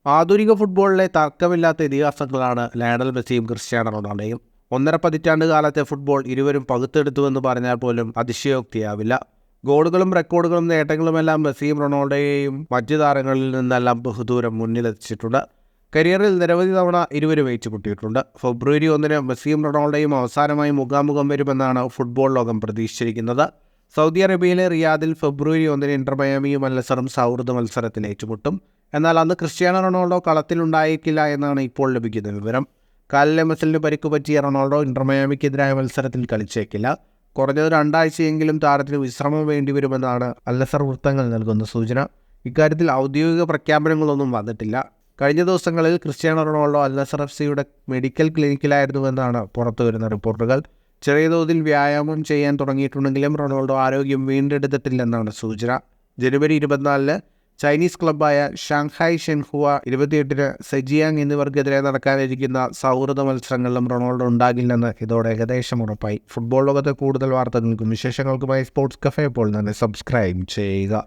ആധുനിക ഫുട്ബോളിലെ തർക്കമില്ലാത്ത ഇതിഹാസങ്ങളാണ് ലയണൽ മെസ്സിയും ക്രിസ്ത്യാനോ റൊണാൾഡോയും. 1.5 പതിറ്റാണ്ട് കാലത്തെ ഫുട്ബോൾ ഇരുവരും പകുത്തെടുത്തുവെന്ന് പറഞ്ഞാൽ പോലും അതിശയോക്തിയാവില്ല. ഗോളുകളും റെക്കോർഡുകളും നേട്ടങ്ങളുമെല്ലാം മെസ്സിയും റൊണാൾഡോയെയും മറ്റു താരങ്ങളിൽ നിന്നെല്ലാം ബഹുദൂരം മുന്നിലെത്തിച്ചിട്ടുണ്ട്. കരിയറിൽ നിരവധി തവണ ഇരുവരും ഏറ്റുമുട്ടിയിട്ടുണ്ട്. ഫെബ്രുവരി 1 മെസ്സിയും റൊണാൾഡോയും അവസാനമായി മുഖാമുഖം വരുമെന്നാണ് ഫുട്ബോൾ ലോകം പ്രതീക്ഷിച്ചിരിക്കുന്നത്. സൗദി അറേബ്യയിലെ റിയാദിൽ ഫെബ്രുവരി 1 ഇന്റർ മയാമിയും അൽ-നസറും സൗഹൃദ മത്സരത്തിൽ ഏറ്റുമുട്ടും. എന്നാൽ അന്ന് ക്രിസ്ത്യാനോ റൊണാൾഡോ കളത്തിലുണ്ടായിരിക്കില്ല എന്നാണ് ഇപ്പോൾ ലഭിക്കുന്ന വിവരം. കാലിലെ മസിലിന് പരിക്ക് പറ്റിയ റൊണാൾഡോ ഇന്റർ മയാമിക്കെതിരായ മത്സരത്തിൽ കളിച്ചേക്കില്ല. കുറഞ്ഞത് 2 ആഴ്ചയെങ്കിലും താരത്തിന് വിശ്രമം വേണ്ടിവരുമെന്നാണ് അൽ-നസർ വൃത്തങ്ങൾ നൽകുന്ന സൂചന. ഇക്കാര്യത്തിൽ ഔദ്യോഗിക പ്രഖ്യാപനങ്ങളൊന്നും വന്നിട്ടില്ല. കഴിഞ്ഞ ദിവസങ്ങളിൽ ക്രിസ്ത്യാനോ റൊണാൾഡോ അൽ-നസർ FC-യുടെ മെഡിക്കൽ ക്ലിനിക്കിലായിരുന്നുവെന്നാണ് പുറത്തുവരുന്ന റിപ്പോർട്ടുകൾ. ചെറിയ തോതിൽ വ്യായാമം ചെയ്യാൻ തുടങ്ങിയിട്ടുണ്ടെങ്കിലും റൊണാൾഡോ ആരോഗ്യം വീണ്ടെടുത്തിട്ടില്ലെന്നാണ് സൂചന. ജനുവരി 24 ചൈനീസ് ക്ലബ്ബായ ഷാങ്ഹായ് ഷെൻഹുവ, 28 സെജിയാങ് എന്നിവർക്കെതിരെ നടക്കാനിരിക്കുന്ന സൗഹൃദ മത്സരങ്ങളിലും റൊണാൾഡോ ഉണ്ടാകില്ലെന്ന് ഇതോടെ ഏകദേശം ഉറപ്പായി. ഫുട്ബോൾ ലോകത്തെ കൂടുതൽ വാർത്തകൾക്കും വിശേഷങ്ങൾക്കുമായി സ്പോർട്സ് കഫേ ഇപ്പോൾ തന്നെ സബ്സ്ക്രൈബ് ചെയ്യുക.